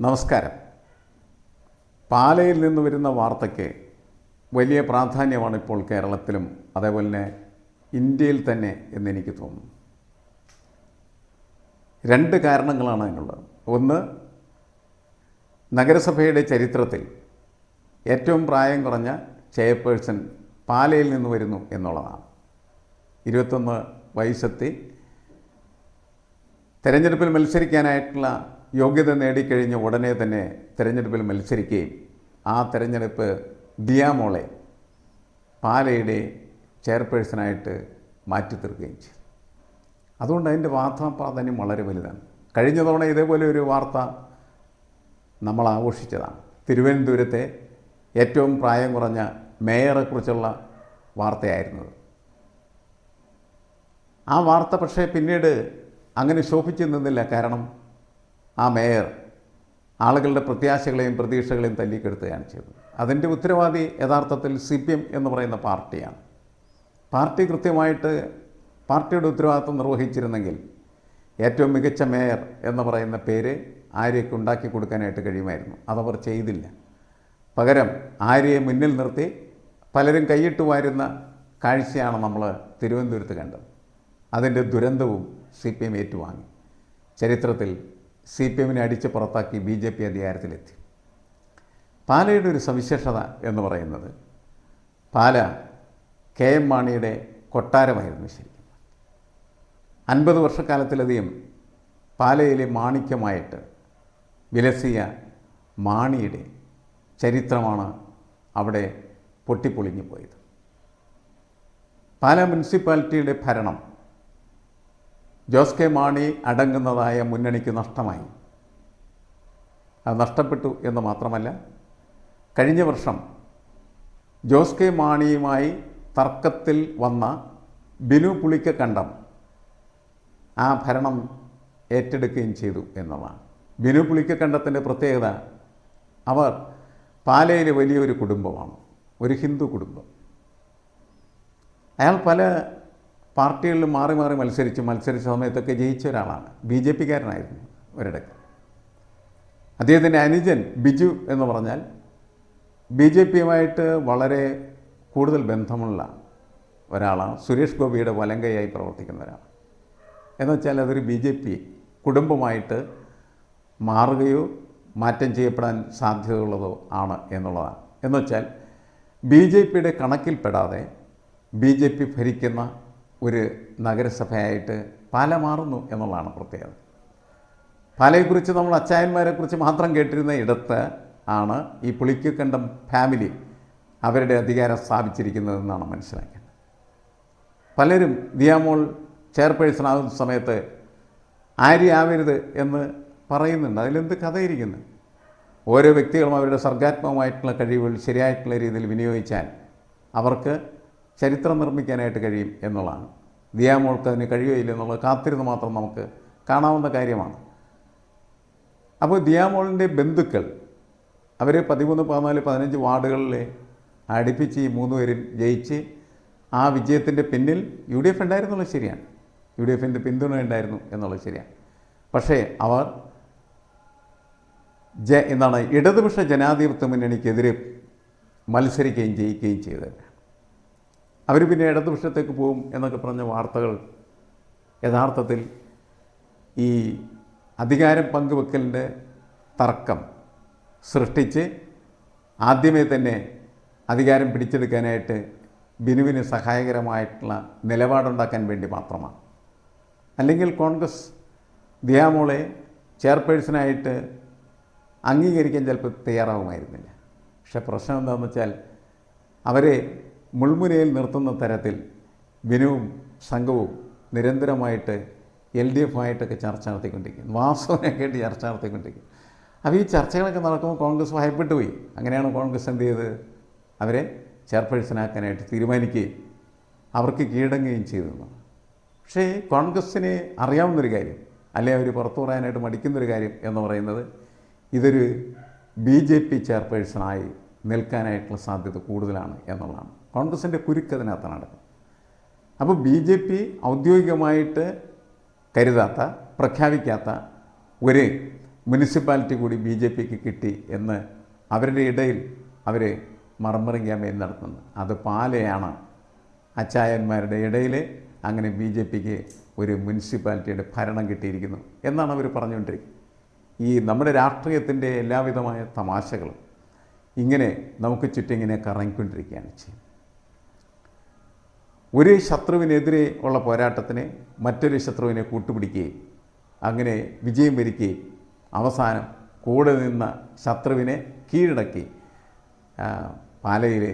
നമസ്കാരം. പാലയിൽ നിന്ന് വരുന്ന വാർത്തയ്ക്ക് വലിയ പ്രാധാന്യമാണ് ഇപ്പോൾ കേരളത്തിലും അതേപോലെ തന്നെ ഇന്ത്യയിൽ തന്നെ എന്നെനിക്ക് തോന്നുന്നു. രണ്ട് കാരണങ്ങളാണ് അതിനുള്ളത്. ഒന്ന്, നഗരസഭയുടെ ചരിത്രത്തിൽ ഏറ്റവും പ്രായം കുറഞ്ഞ ചെയർപേഴ്സൺ പാലയിൽ നിന്ന് വരുന്നു എന്നുള്ളതാണ്. 21 വയസ്സെത്തി തെരഞ്ഞെടുപ്പിൽ മത്സരിക്കാനായിട്ടുള്ള യോഗ്യത നേടിക്കഴിഞ്ഞ ഉടനെ തന്നെ തെരഞ്ഞെടുപ്പിൽ മത്സരിക്കുകയും ആ തെരഞ്ഞെടുപ്പ് ദിയാമോളെ പാലയുടെ ചെയർപേഴ്സണായിട്ട് മാറ്റി തീർക്കുകയും ചെയ്തു. അതുകൊണ്ട് അതിൻ്റെ പ്രാധാന്യം വളരെ വലുതാണ്. കഴിഞ്ഞ തവണ ഇതേപോലെ ഒരു വാർത്ത നമ്മൾ ആഘോഷിച്ചതാണ്. തിരുവനന്തപുരത്തെ ഏറ്റവും പ്രായം കുറഞ്ഞ മേയറെക്കുറിച്ചുള്ള വാർത്തയായിരുന്നത്. ആ വാർത്ത പക്ഷേ പിന്നീട് അങ്ങനെ ശോഭിച്ചു നിന്നില്ല. കാരണം ആ മേയർ ആളുകളുടെ പ്രത്യാശകളെയും പ്രതീക്ഷകളെയും തല്ലിക്കെടുത്തുകയാണ് ചെയ്തത്. അതിൻ്റെ ഉത്തരവാദി യഥാർത്ഥത്തിൽ CPM എന്ന് പറയുന്ന പാർട്ടിയാണ്. പാർട്ടി കൃത്യമായിട്ട് പാർട്ടിയുടെ ഉത്തരവാദിത്വം നിർവഹിച്ചിരുന്നെങ്കിൽ ഏറ്റവും മികച്ച മേയർ എന്ന് പറയുന്ന പേര് ആര്യയ്ക്ക് ഉണ്ടാക്കി കൊടുക്കാനായിട്ട് കഴിയുമായിരുന്നു. അതവർ ചെയ്തില്ല. പകരം ആര്യയെ മുന്നിൽ നിർത്തി പലരും കൈയിട്ട് വാരുന്ന കാഴ്ചയാണ് നമ്മൾ തിരുവനന്തപുരത്ത് കണ്ടത്. അതിൻ്റെ ദുരന്തവും CPM ഏറ്റുവാങ്ങി. ചരിത്രത്തിൽ CPMനെ അടിച്ച് പുറത്താക്കി BJP അധികാരത്തിലെത്തി. പാലയുടെ ഒരു സവിശേഷത എന്ന് പറയുന്നത്, പാല KM മാണിയുടെ കൊട്ടാരമായിരുന്നു. ശരിക്കും 50 വർഷക്കാലത്തിലധികം പാലയിലെ മാണിക്യമായിട്ട് വിലസിയ മാണിയുടെ ചരിത്രമാണ് അവിടെ പൊട്ടിപ്പൊളിഞ്ഞു പോയത്. പാല മുനിസിപ്പാലിറ്റിയുടെ ഭരണം ജോസ് കെ മാണി അടങ്ങുന്നതായ മുന്നണിക്ക് നഷ്ടമായി. അത് നഷ്ടപ്പെട്ടു എന്ന് മാത്രമല്ല, കഴിഞ്ഞ വർഷം ജോസ് കെ മാണിയുമായി തർക്കത്തിൽ വന്ന ബിനു പുളിക്കക്കണ്ടം ആ ഭരണം ഏറ്റെടുക്കുകയും ചെയ്തു എന്നതാണ്. ബിനു പുളിക്കക്കണ്ടത്തിൻ്റെ പ്രത്യേകത, അവർ പാലയിലെ വലിയൊരു കുടുംബമാണ്, ഒരു ഹിന്ദു കുടുംബം. അയാൾ പല പാർട്ടികളിലും മാറി മാറി മത്സരിച്ച സമയത്തൊക്കെ ജയിച്ച ഒരാളാണ്. BJP-കാരനായിരുന്നു ഒരിടയ്ക്ക്. അദ്ദേഹത്തിൻ്റെ അനുജൻ ബിജു എന്ന് പറഞ്ഞാൽ BJP-യുമായിട്ട് വളരെ കൂടുതൽ ബന്ധമുള്ള ഒരാളാണ്. സുരേഷ് ഗോപിയുടെ വലങ്കയായി പ്രവർത്തിക്കുന്ന ഒരാൾ. എന്നുവെച്ചാൽ അതൊരു BJP കുടുംബമായിട്ട് മാറുകയോ മാറ്റം ചെയ്യപ്പെടാൻ സാധ്യതയുള്ളതോ ആണ് എന്നുള്ളതാണ്. എന്നുവെച്ചാൽ BJP-യുടെ കണക്കിൽപ്പെടാതെ BJP ഭരിക്കുന്ന ഒരു നഗരസഭയായിട്ട് പാല മാറുന്നു എന്നുള്ളതാണ് പ്രത്യേകത. പാലയെക്കുറിച്ച് നമ്മൾ അച്ചായന്മാരെക്കുറിച്ച് മാത്രം കേട്ടിരുന്ന ഇടത്ത് ആണ് ഈ പുളിക്കക്കണ്ടം ഫാമിലി അവരുടെ അധികാരം സ്ഥാപിച്ചിരിക്കുന്നതെന്നാണ് മനസ്സിലാക്കേണ്ടത്. പലരും ദിയാമോൾ ചെയർപേഴ്സൺ ആകുന്ന സമയത്ത് ആര്യ ആവരുത് എന്ന് പറയുന്നുണ്ട്. അതിലെന്ത് കഥയിരിക്കുന്നു? ഓരോ വ്യക്തികളും അവരുടെ സർഗാത്മകമായിട്ടുള്ള കഴിവുകൾ ശരിയായിട്ടുള്ള രീതിയിൽ വിനിയോഗിച്ചാൽ അവർക്ക് ചരിത്രം നിർമ്മിക്കാനായിട്ട് കഴിയും എന്നുള്ളതാണ്. ദിയാമോൾക്ക് അതിന് കഴിയുകയില്ല എന്നുള്ളത് കാത്തിരുന്ന് മാത്രം നമുക്ക് കാണാവുന്ന കാര്യമാണ്. അപ്പോൾ ദിയാമോളിൻ്റെ ബന്ധുക്കൾ അവർ 13, 14, 15 വാർഡുകളിൽ അടുപ്പിച്ച് ഈ 3 പേരും ജയിച്ച് ആ വിജയത്തിൻ്റെ പിന്നിൽ UDF ഉണ്ടായിരുന്നുള്ളത് ശരിയാണ്. UDFൻ്റെ പിന്തുണ ഉണ്ടായിരുന്നു എന്നുള്ളത് ശരിയാണ്. പക്ഷേ അവർ ഇടതുപക്ഷ ജനാധിപത്യ മുന്നണിക്കെതിരെ മത്സരിക്കുകയും ജയിക്കുകയും ചെയ്തവരാണ്. അവർ പിന്നെ ഇടതുപക്ഷത്തേക്ക് പോകും എന്നൊക്കെ പറഞ്ഞ വാർത്തകൾ യഥാർത്ഥത്തിൽ ഈ അധികാരം പങ്കുവെക്കലിൻ്റെ തർക്കം സൃഷ്ടിച്ച് ആദ്യമേ തന്നെ അധികാരം പിടിച്ചെടുക്കാനായിട്ട് ബിനുവിന് സഹായകരമായിട്ടുള്ള നിലപാടുണ്ടാക്കാൻ വേണ്ടി മാത്രമാണ്. അല്ലെങ്കിൽ കോൺഗ്രസ് ദിയാമോളെ ചെയർപേഴ്സണായിട്ട് അംഗീകരിക്കാൻ ചിലപ്പോൾ തയ്യാറാവുമായിരുന്നില്ല. പക്ഷേ പ്രശ്നം എന്താണെന്ന് വെച്ചാൽ അവരെ മുൾമുനയിൽ നിർത്തുന്ന തരത്തിൽ ബിനുവും സംഘവും നിരന്തരമായിട്ട് LDF-ആയിട്ടൊക്കെ ചർച്ച നടത്തിക്കൊണ്ടിരിക്കുന്നു. വാസവനെയൊക്കെ ആയിട്ട് ചർച്ച നടത്തിക്കൊണ്ടിരിക്കുന്നു. അപ്പോൾ ഈ ചർച്ചകളൊക്കെ നടക്കുമ്പോൾ കോൺഗ്രസ് ഭയപ്പെട്ടു പോയി. അങ്ങനെയാണ് കോൺഗ്രസ് എന്ത് ചെയ്ത് അവരെ ചെയർപേഴ്സണാക്കാനായിട്ട് തീരുമാനിക്കുകയും അവർക്ക് കീഴടങ്ങുകയും ചെയ്തതെന്നാണ്. പക്ഷേ കോൺഗ്രസ്സിന് അറിയാവുന്നൊരു കാര്യം, അല്ലെങ്കിൽ അവർ പുറത്തു പറയാനായിട്ട് മടിക്കുന്നൊരു കാര്യം എന്ന് പറയുന്നത്, ഇതൊരു BJP ചെയർപേഴ്സണായി നിൽക്കാനായിട്ടുള്ള സാധ്യത കൂടുതലാണ് എന്നുള്ളതാണ്. കോൺഗ്രസിൻ്റെ കുരുക്കതിനകത്ത് നടക്കും. അപ്പോൾ BJP ഔദ്യോഗികമായിട്ട് കരുതാത്ത, പ്രഖ്യാപിക്കാത്ത ഒരു മുനിസിപ്പാലിറ്റി കൂടി ബി ജെ പിക്ക് കിട്ടി എന്ന് അവരുടെ ഇടയിൽ അവർ മർമറിംഗ് ക്യാമ്പയിൻ നടത്തുന്നത്. അത് പാലയാണ്. അച്ചായന്മാരുടെ ഇടയിൽ അങ്ങനെ ബി ജെ പിക്ക് ഒരു മുനിസിപ്പാലിറ്റിയുടെ ഭരണം കിട്ടിയിരിക്കുന്നു എന്നാണ് അവർ പറഞ്ഞുകൊണ്ടിരിക്കുന്നത്. ഈ നമ്മുടെ രാഷ്ട്രീയത്തിൻ്റെ എല്ലാവിധമായ തമാശകളും ഇങ്ങനെ നമുക്ക് ചുറ്റിങ്ങനെ കറങ്ങിക്കൊണ്ടിരിക്കുകയാണ് ചെയ്യുന്നത്. ഒരു ശത്രുവിനെതിരെ ഉള്ള പോരാട്ടത്തിന് മറ്റൊരു ശത്രുവിനെ കൂട്ടുപിടിക്കുകയും അങ്ങനെ വിജയം വരിക്കുകയും അവസാനം കൂടെ നിന്ന ശത്രുവിനെ കീഴടക്കി പാലയിലെ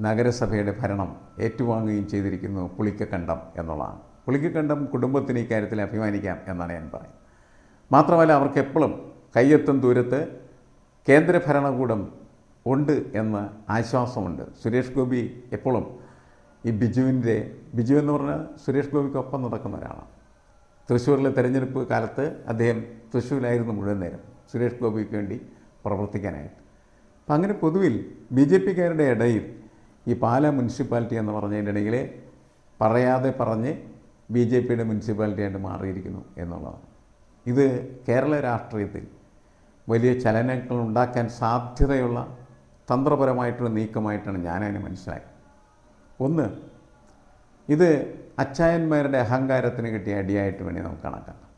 നഗരസഭയുടെ ഭരണം ഏറ്റുവാങ്ങുകയും ചെയ്തിരിക്കുന്നു പുളിക്കക്കണ്ടം എന്നുള്ളതാണ്. പുളിക്കക്കണ്ടം കുടുംബത്തിന് ഇക്കാര്യത്തിൽ അഭിമാനിക്കാം എന്നാണ് ഞാൻ പറയുന്നത്. മാത്രമല്ല അവർക്ക് എപ്പോഴും കയ്യെത്തും ദൂരത്ത് കേന്ദ്ര ഭരണകൂടം ഉണ്ട് എന്ന ആശ്വാസമുണ്ട്. സുരേഷ് ഗോപി എപ്പോഴും ഈ ബിജു എന്ന് പറഞ്ഞാൽ സുരേഷ് ഗോപിക്കൊപ്പം നടക്കുന്ന ഒരാളാണ്. തൃശ്ശൂരിലെ തെരഞ്ഞെടുപ്പ് കാലത്ത് അദ്ദേഹം തൃശ്ശൂരിലായിരുന്നു മുഴുവൻ നേരം സുരേഷ് ഗോപിക്ക് വേണ്ടി പ്രവർത്തിക്കാനായിട്ട്. അപ്പം അങ്ങനെ പൊതുവിൽ ബി ജെ പിക്കാരുടെ ഇടയിൽ ഈ പാലാ മുനിസിപ്പാലിറ്റി എന്ന് പറഞ്ഞതിൻ്റെ ഇടയിൽ പറയാതെ പറഞ്ഞ് ബി ജെ പിയുടെ മുനിസിപ്പാലിറ്റിയായിട്ട് മാറിയിരിക്കുന്നു എന്നുള്ളതാണ്. ഇത് കേരള രാഷ്ട്രീയത്തിൽ വലിയ ചലനങ്ങൾ ഉണ്ടാക്കാൻ സാധ്യതയുള്ള തന്ത്രപരമായിട്ടുള്ള നീക്കമായിട്ടാണ് ഞാനതിനെ മനസ്സിലായത്. ഒന്ന്, ഇത് അച്ചായന്മാരുടെ അഹങ്കാരത്തിന് കിട്ടിയ അടിയായിട്ട് വേണ്ടി നമുക്ക് കണക്കാക്കാം.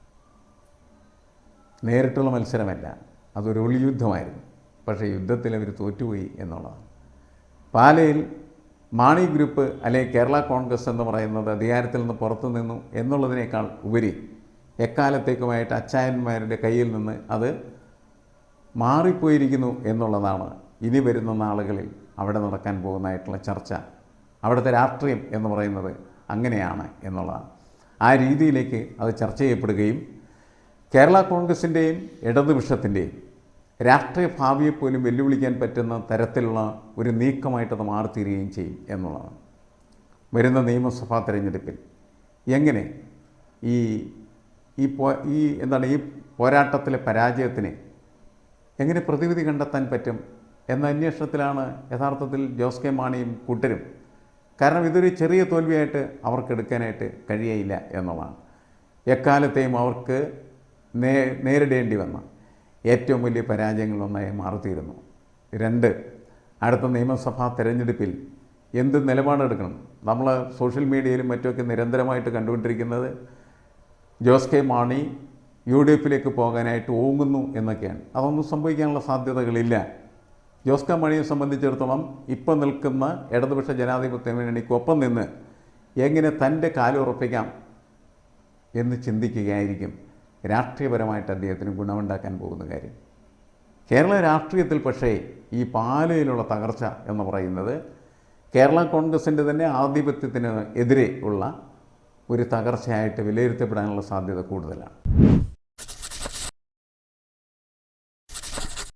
നേരിട്ടുള്ള മത്സരമല്ല, അതൊരു ഒളിയുദ്ധമായിരുന്നു. പക്ഷേ യുദ്ധത്തിൽ അവർ തോറ്റുപോയി എന്നുള്ളതാണ്. പാലയിൽ മാണി ഗ്രൂപ്പ് അല്ലെങ്കിൽ കേരള കോൺഗ്രസ് എന്ന് പറയുന്നത് അധികാരത്തിൽ നിന്ന് പുറത്തു നിന്നു എന്നുള്ളതിനേക്കാൾ ഉപരി എക്കാലത്തേക്കുമായിട്ട് അച്ചായന്മാരുടെ കയ്യിൽ നിന്ന് അത് മാറിപ്പോയിരിക്കുന്നു എന്നുള്ളതാണ് ഇനി വരുന്ന നാളുകളിൽ അവിടെ നടക്കാൻ പോകുന്നതായിട്ടുള്ള ചർച്ച. അവിടുത്തെ രാഷ്ട്രീയം എന്ന് പറയുന്നത് അങ്ങനെയാണ് എന്നുള്ളതാണ്. ആ രീതിയിലേക്ക് അത് ചർച്ച ചെയ്യപ്പെടുകയും കേരള കോൺഗ്രസിൻ്റെയും ഇടതുപക്ഷത്തിൻ്റെയും രാഷ്ട്രീയ ഭാവിയെപ്പോലും വെല്ലുവിളിക്കാൻ പറ്റുന്ന തരത്തിലുള്ള ഒരു നീക്കമായിട്ടത് മാറിത്തീരുകയും ചെയ്യും എന്നുള്ളതാണ്. വരുന്ന നിയമസഭാ തെരഞ്ഞെടുപ്പിൽ എങ്ങനെ ഈ പോരാട്ടത്തിലെ പരാജയത്തിന് എങ്ങനെ പ്രതിവിധി കണ്ടെത്താൻ പറ്റും എന്ന അന്വേഷണത്തിലാണ് യഥാർത്ഥത്തിൽ ജോസ് കെ മാണിയും കൂട്ടരും. കാരണം ഇതൊരു ചെറിയ തോൽവിയായിട്ട് അവർക്ക് എടുക്കാനായിട്ട് കഴിയയില്ല എന്നുള്ളതാണ്. എക്കാലത്തെയും അവർക്ക് നേരിടേണ്ടി വന്ന ഏറ്റവും വലിയ പരാജയങ്ങളൊന്നായി മാറിത്തീരുന്നു. 2, അടുത്ത നിയമസഭാ തെരഞ്ഞെടുപ്പിൽ എന്ത് നിലപാടെടുക്കണം. നമ്മൾ സോഷ്യൽ മീഡിയയിലും മറ്റുമൊക്കെ നിരന്തരമായിട്ട് കണ്ടുകൊണ്ടിരിക്കുന്നത് ജോസ് കെ മാണി UDF പോകാനായിട്ട് ഓങ്ങുന്നു എന്നൊക്കെയാണ്. അതൊന്നും സംഭവിക്കാനുള്ള സാധ്യതകളില്ല. ജോസ് കെ മാണിയെ സംബന്ധിച്ചിടത്തോളം ഇപ്പം നിൽക്കുന്ന ഇടതുപക്ഷ ജനാധിപത്യ മുന്നണിക്കൊപ്പം നിന്ന് എങ്ങനെ തൻ്റെ കാലുറപ്പിക്കാം എന്ന് ചിന്തിക്കുകയായിരിക്കും രാഷ്ട്രീയപരമായിട്ട് അദ്ദേഹത്തിന് ഗുണമുണ്ടാക്കാൻ പോകുന്ന കാര്യം. കേരള രാഷ്ട്രീയത്തിൽ പക്ഷേ ഈ പാലയിലുള്ള തകർച്ച എന്ന് പറയുന്നത് കേരള കോൺഗ്രസിൻ്റെ തന്നെ ആധിപത്യത്തിന് എതിരെ ഉള്ള ഒരു തകർച്ചയായിട്ട് വിലയിരുത്തപ്പെടാനുള്ള സാധ്യത കൂടുതലാണ്.